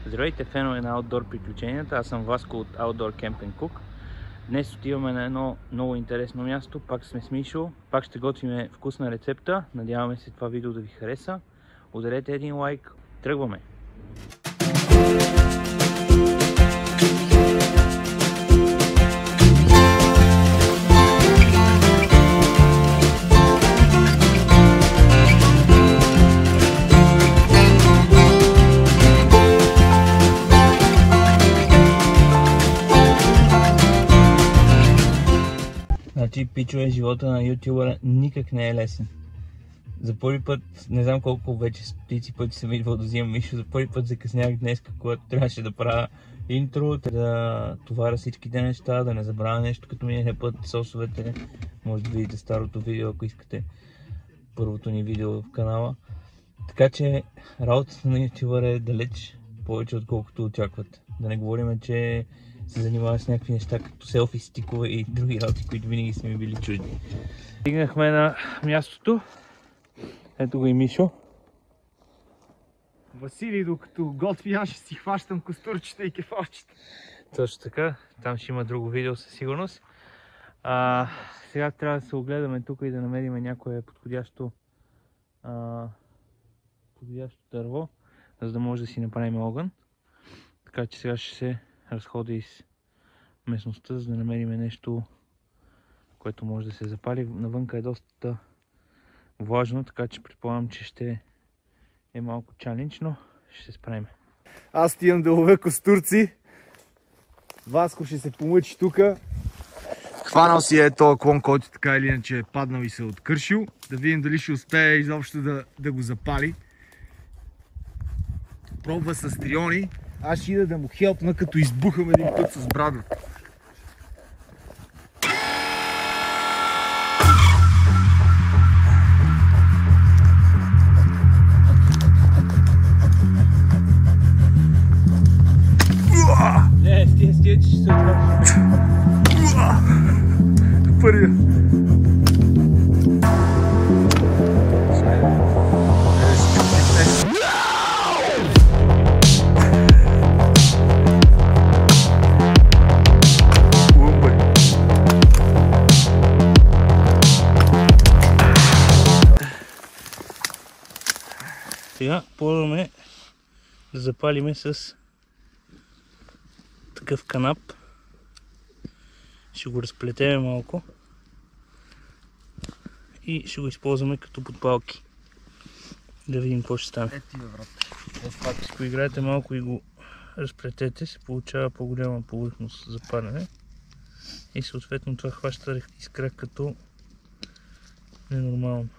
Здравейте, фенове на Outdoor приключенията, аз съм Васко от Outdoor Camping Cook. Днес отиваме на едно много интересно място, пак сме с Мишо, пак ще готвим вкусна рецепта, надяваме се това видео да ви хареса. Ударете един лайк, тръгваме! Значи, пичове, живота на ютубъра никак не е лесен. За първи път, не знам колко вече стотици пъти съм идвал да взимам Мишо, за първи път закъснях днес, когато трябваше да правя интро, да товаря всичките неща, да не забравя нещо, като миналия път сосовете. Може да видите старото видео, ако искате, първото ни видео в канала. Така че работата на ютубъра е далеч повече, отколкото очакват. Да не говорим, че се занимава с някакви неща като селфи стикове и други работи, които винаги са ми били чужди. Стигнахме на мястото. Ето го и Мишо. Василий, докато готви, аз ще си хващам костурчета и кефалчета. Точно така. Там ще има друго видео със сигурност. Сега трябва да се огледаме тук и да намерим някое подходящо дърво, за да може да си направим огън. Така че сега ще се разходя из местността, за да намерим нещо, което може да се запали. Навънка е доста влажно, така че предполагам, че ще е малко чалендж, но ще се справим. Аз отивам да ловя костурци. Васко ще се помъчи тука. Хванал си е този клон, който така или иначе е паднал и се е откършил. Да видим дали ще успее изобщо да го запали. Пробва с триони. Аз ще ида да му хелпна, като избухам един път с брадата. Не, стига, че ще се откажеш. Първия. Сега пробваме да запалиме с такъв канап. Ще го разплетеме малко и ще го използваме като подпалки. Да видим какво ще стане. Ако поиграете малко и го разплетете, се получава по-голяма повърхност за палене и съответно това хваща искра като ненормално.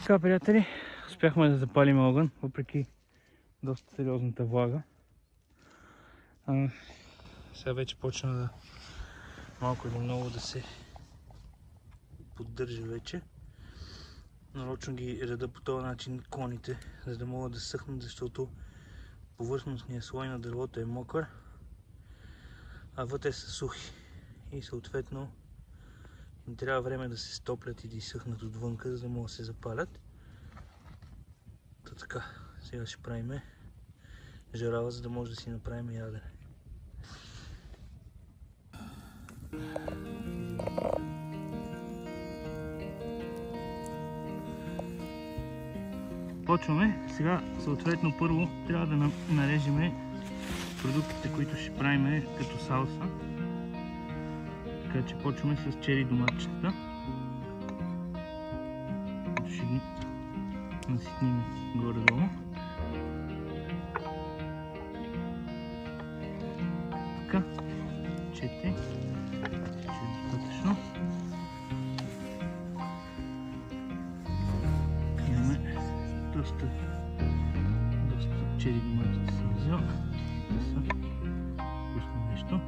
Така, приятели, успяхме да запалим огън, въпреки доста сериозната влага. Сега вече почна да малко или много да се поддържа вече. Нарочно ги реда по този начин клоните, за да могат да съхнат, защото повърхностният слой на дървото е мокър, а вътре са сухи. И съответно им трябва време да се стоплят и да изсъхнат отвънка, за да могат да се запалят. Така, сега ще правим жарава, за да може да си направим ядене. Почваме. Сега съответно първо трябва да нарежем продуктите, които ще правим като салса. Така че почваме с чери доматчета. Ще ги наситним горе-долу. Така, 4. Достатъчно. Имаме доста чери доматите съм взел. Да са вкусно нещо.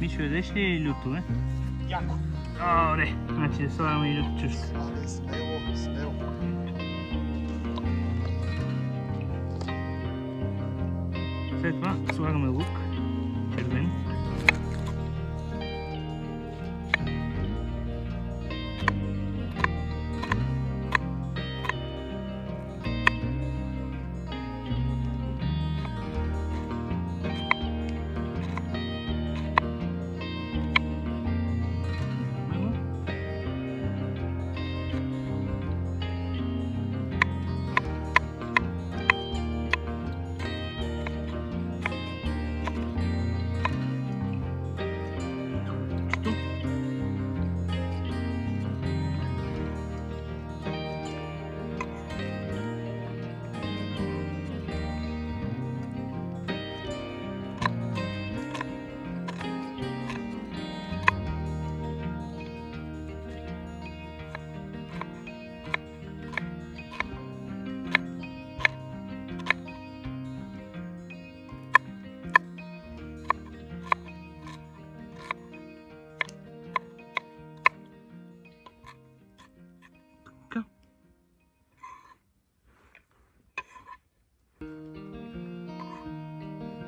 Мишо, ядеш ли лютове? Яко. Добре, значи да слагаме и люто чушка. Смело, смело. След това слагаме лук, червен.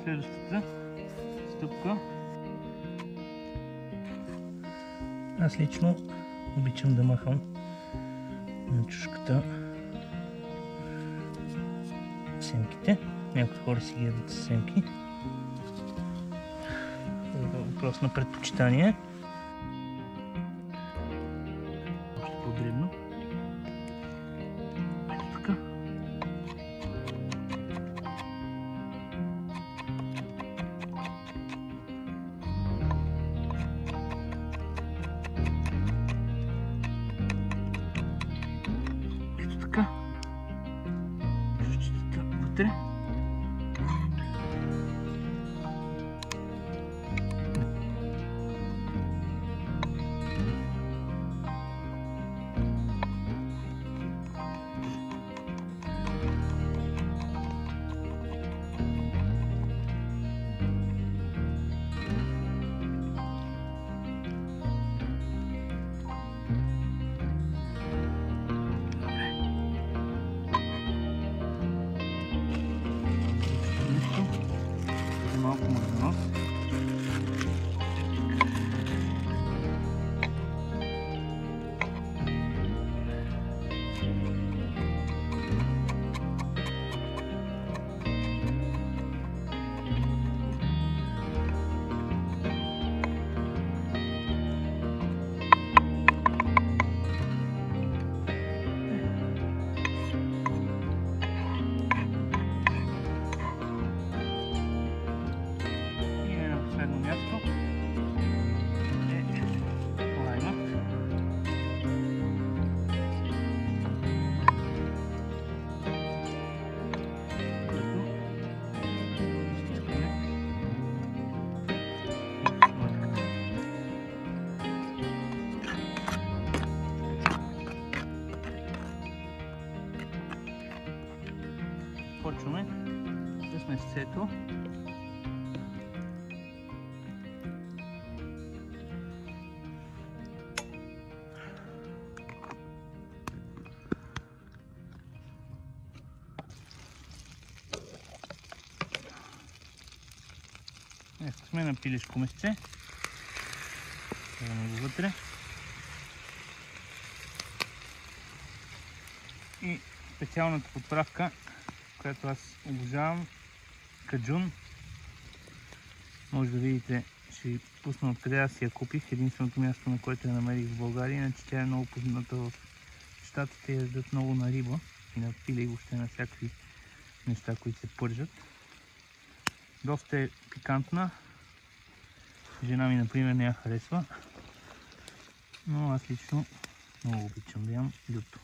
Следващата стъпка. Аз лично обичам да махам на чушката семките. Някои хора си ги ядат с семки. Това е въпрос на предпочитание. Още по-дребно. Ето така. Така. Чушчетата вътре. Започваме с месецето. Днес сме на пилешко месце. Слагаме го вътре. И специалната подправка, която аз обожавам, каджун. Може да видите, ще ви пусна откъде аз си я купих. Единственото място, на което я намерих в България, иначе тя е много позната в щатите, ядат много на риба и на пиле и въобще на всякакви неща, които се пържат. Доста е пикантна. Жена ми, например, не я харесва, но аз лично много обичам да ям люто.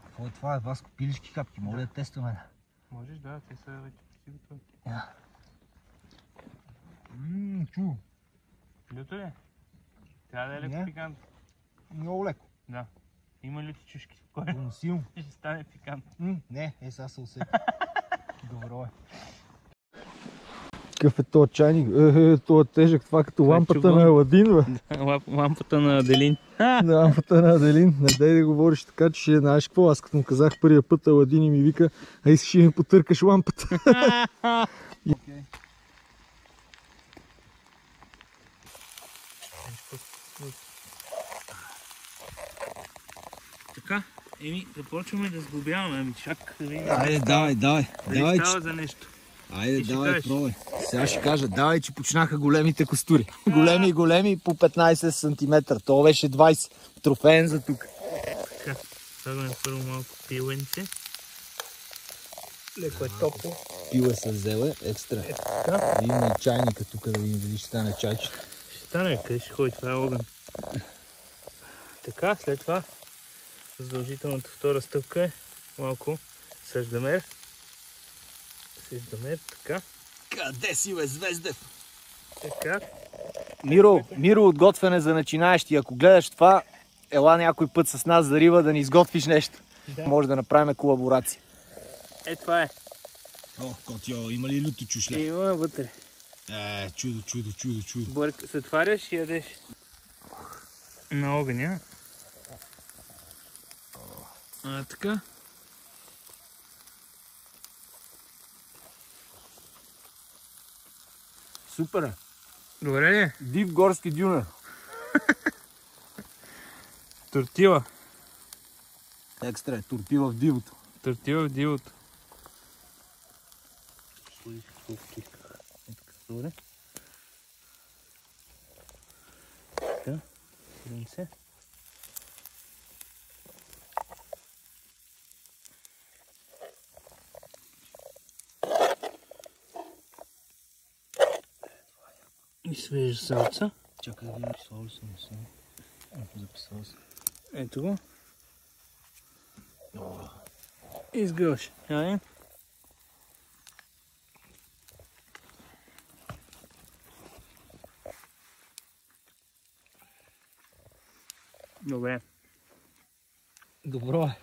Какво е това? Васко, пилешки капки, мога да тестваме. Можеш, да, те са вече почти готови. Чу. Люто ли? Трябва да е леко пикантно. Много леко. Да. Има люти чушки, спокойно. Силно. Ще стане пикантно. Не, сега се усети. Добро е. Какъв е този чайник? Това е тежък, това като лампата на Аладин, бе. Лампата на Аделин. Лампата на Аделин. Не дай да говориш така, че ще знаеш какво. Аз като му казах първия път, Аладин и ми вика, а искаш да ми потъркаш лампата. Така, започваме да сглобяваме. Ами чак да видим. Айде, давай. Дали става за нещо. Айде, давай, пробай. Сега ще кажа, давай, че почнаха големите костури. Големи по 15 см. То беше 20. Трофеен за тук. Така, слагаме първо малко пиленце. Леко е топло. Пиле се взеле, екстра. Има и чайника тук, да видим дали ще стане чайчето. Ще стане, къде ще ходи, това е огън. Така, след това задължителната втора стъпка е малко съждамер. Така. Къде си, бе, Звездев? Така. Миро от готвене за начинаещи. Ако гледаш това, ела някой път с нас за риба да ни изготвиш нещо. Да. Може да направим колаборация. Това е. О, котио, има ли люто чушле? Има вътре. Чудо. Се отваряш и ядеш на огъня. Така. Супер е. Добре ли? Див горски дюнер. Тортила. Екстра е, тортила в дивото. Тортила в дивото. Сложих колкото исках. Добре. Така. Сидим се. И свежа салца. Чакай да видим, сложил съм, не съм. Записал съм. Ето го. Изгъваш. Айде. Добре. Добро е.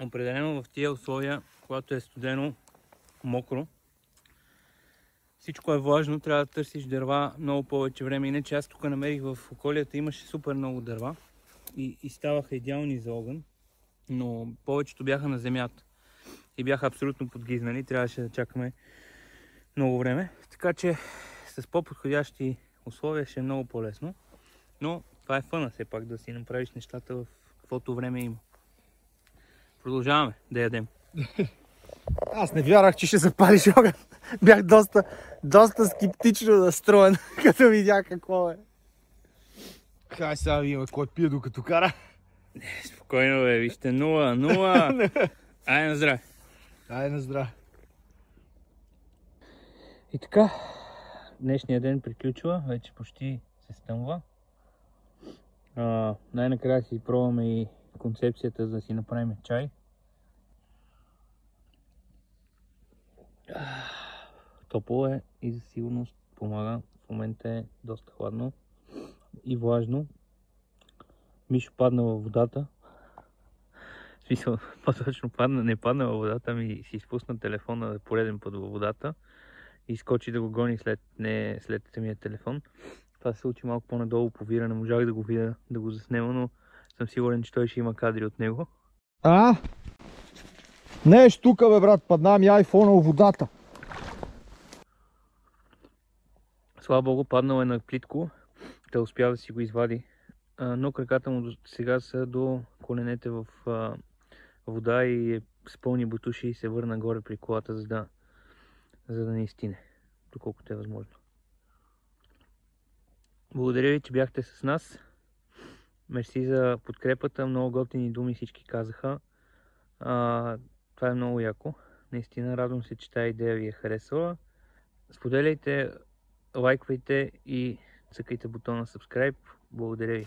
Определено в тия условия, когато е студено, мокро, всичко е влажно, трябва да търсиш дърва много повече време. Иначе аз тук намерих в околията, имаше супер много дърва и ставаха идеални за огън, но повечето бяха на земята и бяха абсолютно подгизнали, трябваше да чакаме много време. Така че с по-подходящи условия ще е много по-лесно, но това е фъна все пак да си направиш нещата в каквото време има. Продължаваме да ядем. Аз не вярвах, че ще запалиш огън. Бях доста скептично настроен, като видях какво е. Хай сега видим кой пие докато кара. Спокойно бе, вижте 0. Айде на здраве. Ай на здраве. И така, днешния ден приключва, вече почти се стъмва. Най-накрая си пробваме и концепцията за да си направим чай. Топло е и за сигурност помага. В момента е доста хладно и влажно. Мишо падна във водата. В смисъл, по-точно не падна във водата, ами си изпусна телефона за пореден път във водата и скочи да го гони след самия телефон. Това се случи малко по-надолу по вира, не можах да го видя, да го заснема, но съм сигурен, че той ще има кадри от него. Не е штука, бе, брат, падна ми айфона във водата. Слава богу, паднал е на плитко, да успя да си го извади, но краката му сега са до коленете в вода и е с пълни бутуши и се върна горе при колата, за да не изтине, доколкото е възможно. Благодаря ви, че бяхте с нас. Мерси за подкрепата, много готини думи всички казаха. Това е много яко. Наистина радвам се, че тази идея ви е харесала. Споделяйте, лайквайте и цъкайте бутона subscribe. Благодаря ви.